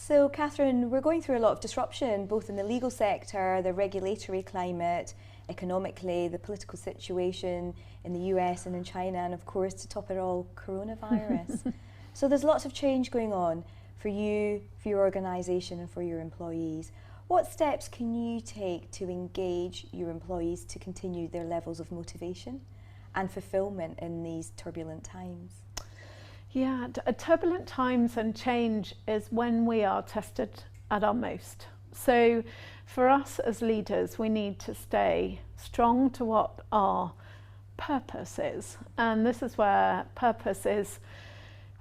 So Catherine, we're going through a lot of disruption, both in the legal sector, the regulatory climate, economically, the political situation in the US and in China, and of course, to top it all, coronavirus. So there's lots of change going on for you, for your organisation and for your employees. What steps can you take to engage your employees to continue their levels of motivation and fulfilment in these turbulent times? Yeah, turbulent times and change is when we are tested at our most. So for us as leaders, we need to stay strong to what our purpose is. And this is where purpose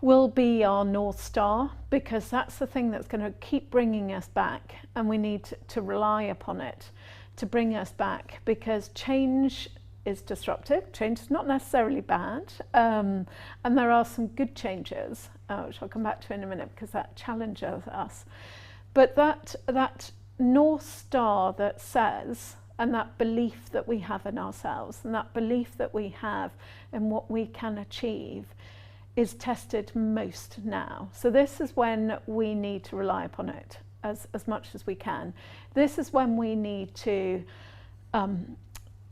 will be our North Star, because that's the thing that's going to keep bringing us back, and we need to rely upon it to bring us back, because change is disruptive. Change is not necessarily bad, and there are some good changes, which I'll come back to in a minute, because that challenges us. But that North Star that says, and that belief that we have in ourselves, and that belief that we have in what we can achieve, is tested most now. So this is when we need to rely upon it as much as we can. This is when we need to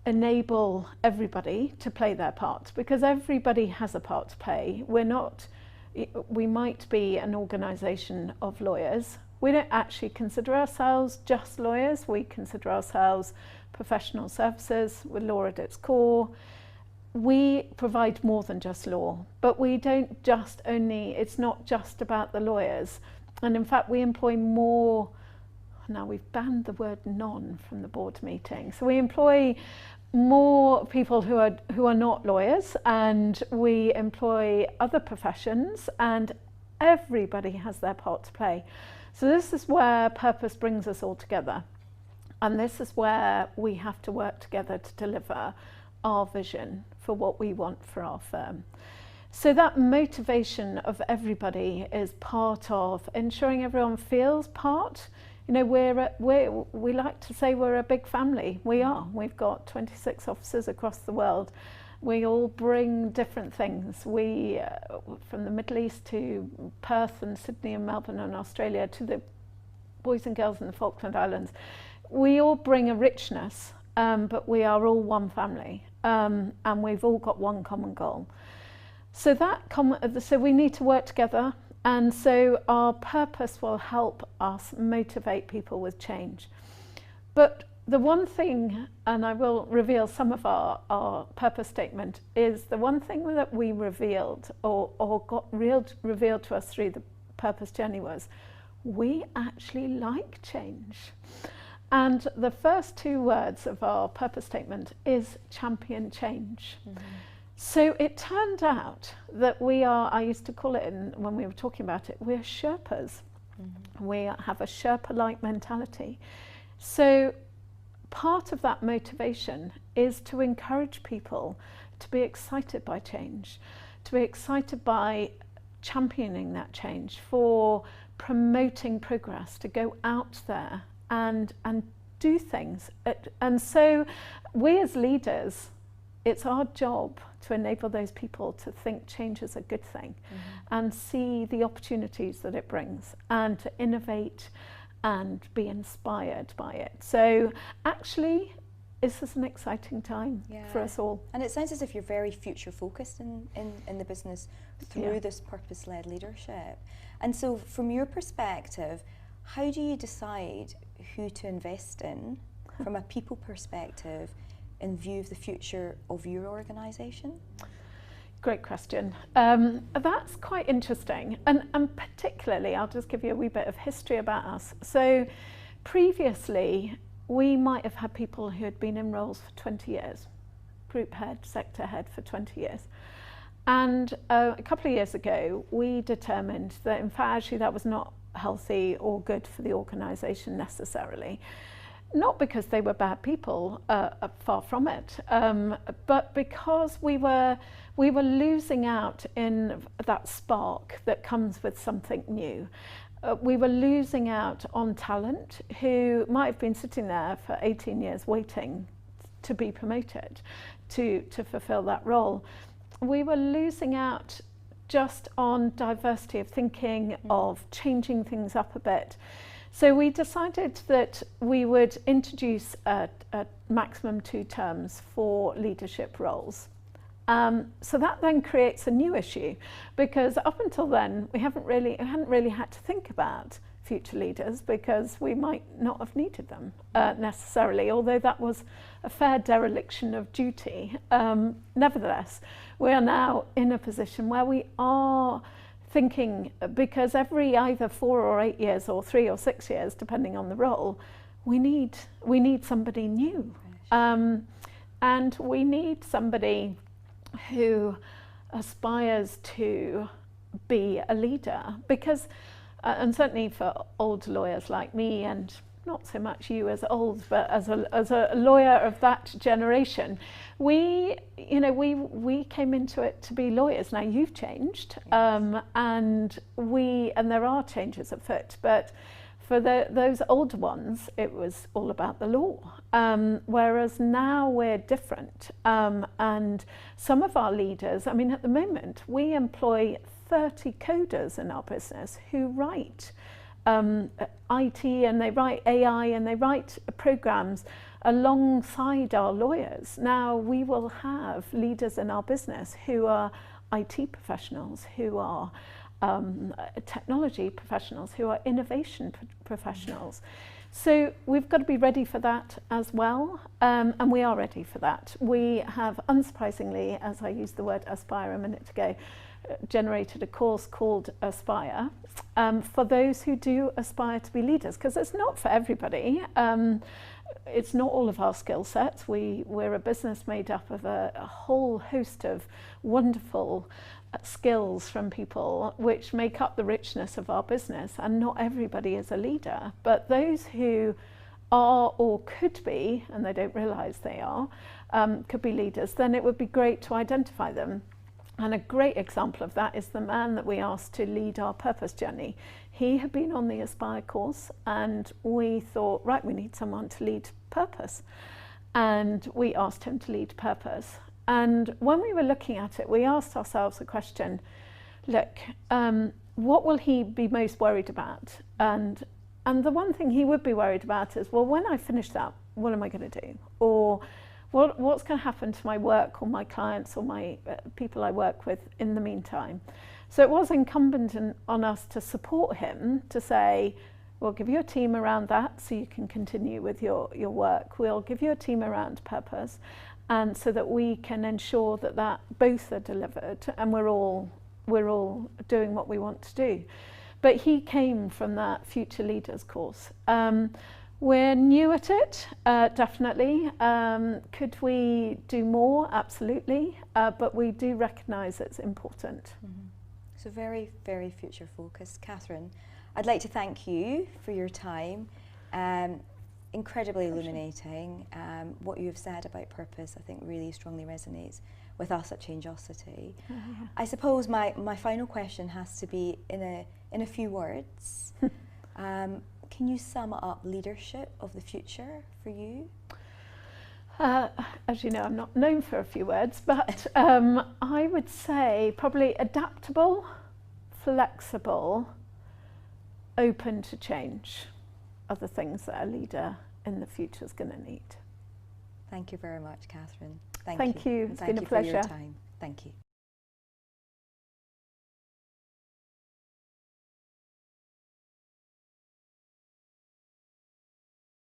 enable everybody to play their part, because everybody has a part to play. We might be an organisation of lawyers. We don't actually consider ourselves just lawyers. We consider ourselves professional services with law at its core. We provide more than just law, but we don't just it's not just about the lawyers. And in fact, we employ more, now we've banned the word non from the board meeting. So we employ more people who are not lawyers, and we employ other professions, and everybody has their part to play. So this is where purpose brings us all together. And this is where we have to work together to deliver our vision for what we want for our firm. So that motivation of everybody is part of ensuring everyone feels part. You know, we like to say we're a big family. We are. We've got 26 offices across the world. We all bring different things. We, from the Middle East to Perth and Sydney and Melbourne and Australia to the boys and girls in the Falkland Islands, we all bring a richness, but we are all one family, and we've all got one common goal. So so we need to work together, and so our purpose will help us motivate people with change. But the one thing, and I will reveal some of our purpose statement, is the one thing that we revealed or got revealed to us through the purpose journey was we actually like change. And the first two words of our purpose statement is champion change. Mm-hmm. So it turned out that I used to call it, when we were talking about it, we're Sherpas. Mm-hmm. We have a Sherpa-like mentality. So part of that motivation is to encourage people to be excited by change, to be excited by championing that change, for promoting progress, to go out there and do things. And so we as leaders, it's our job to enable those people to think change is a good thing, mm-hmm. and see the opportunities that it brings, and to innovate and be inspired by it. So actually, this is an exciting time for us all. And it sounds as if you're very future focused in the business through this purpose-led leadership. And so from your perspective, how do you decide who to invest in from a people perspective in view of the future of your organisation? Great question. That's quite interesting. And particularly, I'll just give you a wee bit of history about us. So previously, we might have had people who had been in roles for 20 years, group head, sector head for 20 years. And a couple of years ago, we determined that in fact, actually that was not healthy or good for the organisation necessarily. Not because they were bad people, far from it, but because we were losing out in that spark that comes with something new. We were losing out on talent who might have been sitting there for 18 years waiting to be promoted, to fulfill that role. We were losing out just on diversity of thinking, of changing things up a bit. So we decided that we would introduce a maximum 2 terms for leadership roles. So that then creates a new issue, because up until then we hadn't really had to think about future leaders, because we might not have needed them necessarily, although that was a fair dereliction of duty. Nevertheless, we are now in a position where we are thinking, because every either 4 or 8 years or 3 or 6 years, depending on the role, we need somebody new. And we need somebody who aspires to be a leader, because and certainly for old lawyers like me, and not so much you as old, but as a lawyer of that generation, we came into it to be lawyers. Now you've changed, and there are changes afoot, but for those older ones, it was all about the law. Whereas now we're different, and some of our leaders, I mean, at the moment, we employ 30 coders in our business who write IT, and they write AI, and they write programs alongside our lawyers. Now we will have leaders in our business who are IT professionals, who are technology professionals, who are innovation professionals. So we've got to be ready for that as well, and we are ready for that. We have, unsurprisingly, as I used the word aspire a minute ago, generated a course called Aspire for those who do aspire to be leaders, because it's not for everybody. It's not all of our skill sets. We're a business made up of a whole host of wonderful skills from people which make up the richness of our business, and not everybody is a leader. But those who are or could be, and they don't realise they are, could be leaders, then it would be great to identify them. And a great example of that is the man that we asked to lead our purpose journey. He had been on the Aspire course, and we thought, right, we need someone to lead purpose. And we asked him to lead purpose. And when we were looking at it, we asked ourselves the question, look, what will he be most worried about? And the one thing he would be worried about is, well, when I finish that, what am I going to do? Or what's going to happen to my work or my clients or my people I work with in the meantime? So it was incumbent on us to support him, to say, we'll give you a team around that so you can continue with your work. We'll give you a team around purpose, and so that we can ensure that both are delivered, and we're all doing what we want to do. But he came from that Future Leaders course. We're new at it, definitely. Could we do more? Absolutely. But we do recognise it's important. Mm-hmm. So very, very future focused. Catherine, I'd like to thank you for your time. Incredibly illuminating. What you've said about purpose, I think, really strongly resonates with us at Changeosity. I suppose my final question has to be in a few words. Can you sum up leadership of the future for you? As you know, I'm not known for a few words, but I would say probably adaptable, flexible, open to change are the things that a leader in the future is going to need. Thank you very much, Catherine. Thank you. It's been a pleasure. For your time. Thank you.